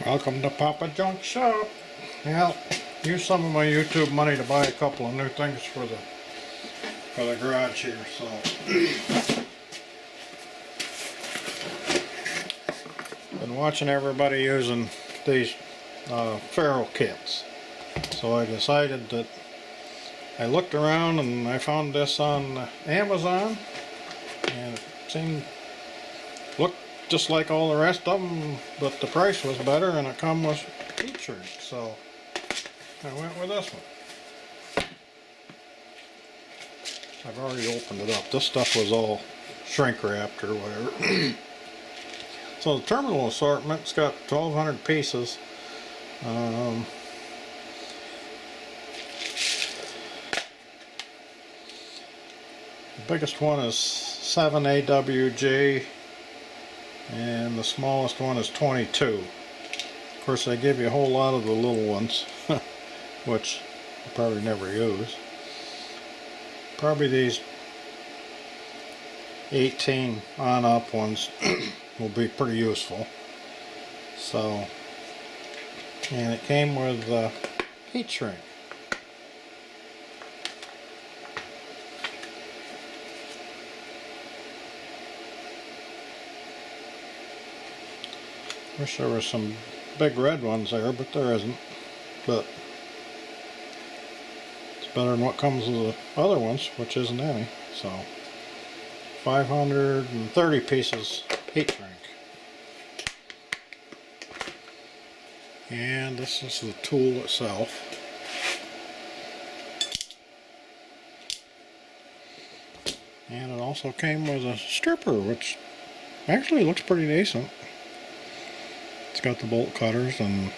Welcome to Papa Junk Shop. Well, use some of my YouTube money to buy a couple of new things for the garage here. So, been watching everybody using these ferrule kits. So I decided that I looked around and I found this on Amazon, and it looked just like all the rest of them, but the price was better and it come with heat shrink. So I went with this one. I've already opened it up. This stuff was all shrink wrapped or whatever. So the terminal assortment's got 1,200 pieces. The biggest one is 7 AWG and the smallest one is 22. Of course, they give you a whole lot of the little ones, which you probably never use. Probably these 18 on up ones will be pretty useful. So, and it came with heat shrink. Wish there were some big red ones there, but there isn't. But it's better than what comes with the other ones, which isn't any. So 530 pieces heat shrink. And this is the tool itself. And it also came with a stripper, which actually looks pretty decent. It's got the bolt cutters and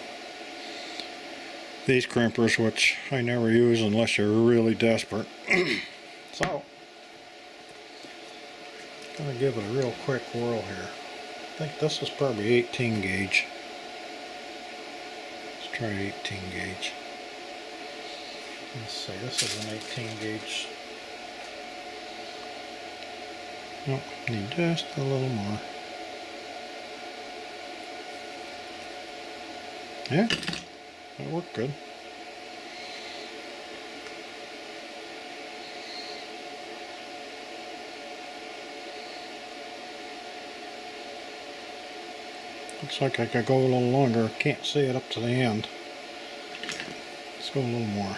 these crimpers, which I never use unless you're really desperate. So, gonna give it a real quick whirl here. I think this is probably 18 gauge. Let's try 18 gauge. Let's see, this is an 18 gauge. Nope, need just a little more. Yeah, that worked good. Looks like I could go a little longer. Can't see it up to the end. Let's go a little more.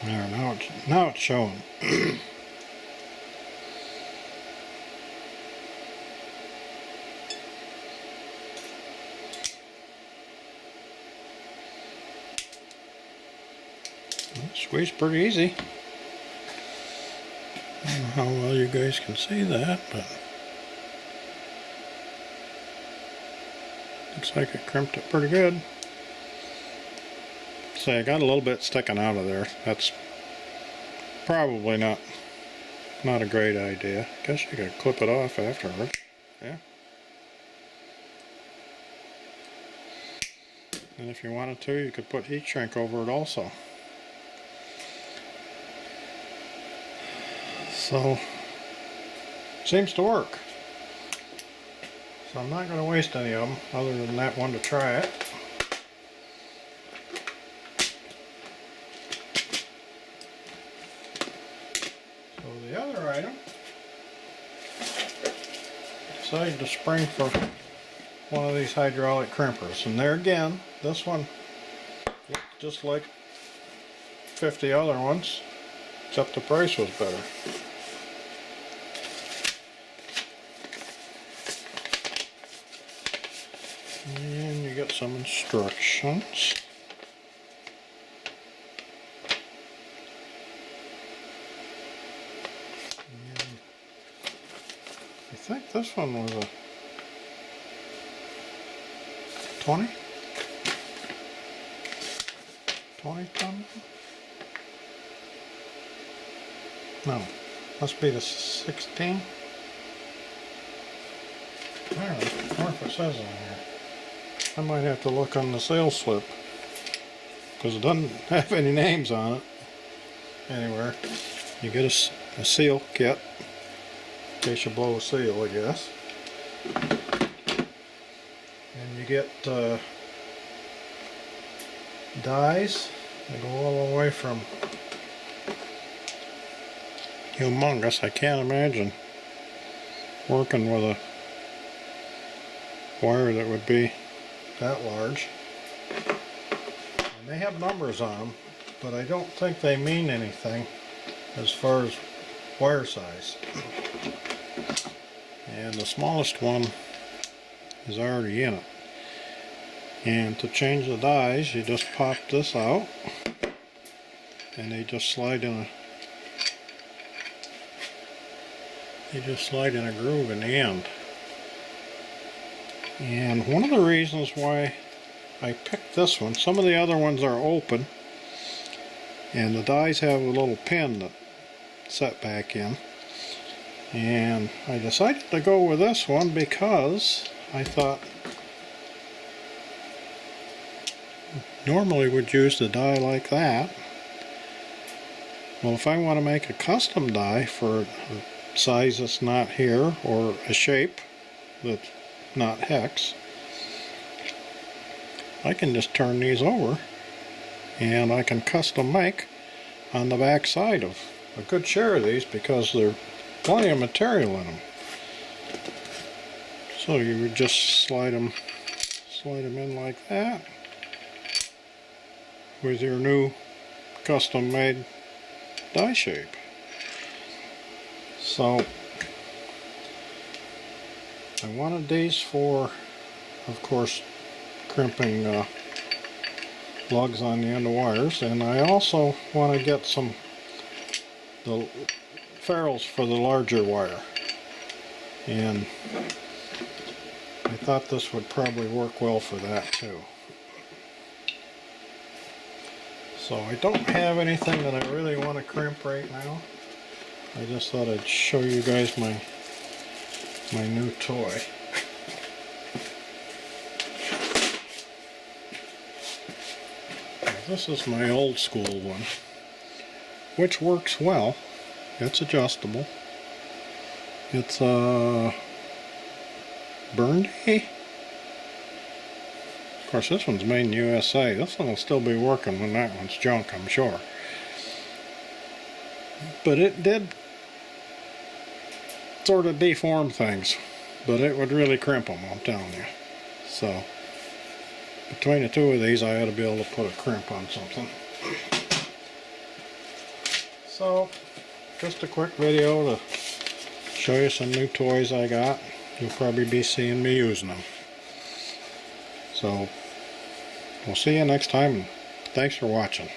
There, now it's showing. Squeezed pretty easy. I don't know how well you guys can see that, but looks like it crimped it pretty good. See, I got a little bit sticking out of there. That's probably not a great idea. Guess you could clip it off afterwards. Yeah. And if you wanted to, you could put heat shrink over it also. So, seems to work. So I'm not going to waste any of them other than that one to try it. So the other item, decided to spring for one of these hydraulic crimpers. And there again, this one looked just like 50 other ones, except the price was better. And you get some instructions. And I think this one was a 20 ton? No, must be the 16. I don't know if it says on here. I might have to look on the sales slip, because it doesn't have any names on it anywhere. You get a seal kit, in case you blow a seal, I guess. And you get dies that go all the way from humongous. I can't imagine working with a wire that would be that large. And they have numbers on them, but I don't think they mean anything as far as wire size. And the smallest one is already in it. And to change the dies, you just pop this out, and they just slide in a groove in the end. And one of the reasons why I picked this one, some of the other ones are open, and the dies have a little pin that set back in. And I decided to go with this one because I thought normally would use the die like that. Well, if I want to make a custom die for a size that's not here, or a shape that's not hex, I can just turn these over and I can custom make on the back side of a good share of these, because there's plenty of material in them. So you would just slide them in like that with your new custom made die shape. So I wanted these for, of course, crimping lugs on the end of wires, and I also want to get the ferrules for the larger wire, and I thought this would probably work well for that too. So I don't have anything that I really want to crimp right now. I just thought I'd show you guys my new toy. This is my old school one, which works well. It's adjustable. It's a Burndy. Of course, this one's made in USA. This one will still be working when that one's junk, I'm sure. But it did sort of deform things, but it would really crimp them, I'm telling you. So between the two of these, I ought to be able to put a crimp on something. So just a quick video to show you some new toys I got. You'll probably be seeing me using them. So we'll see you next time, and thanks for watching.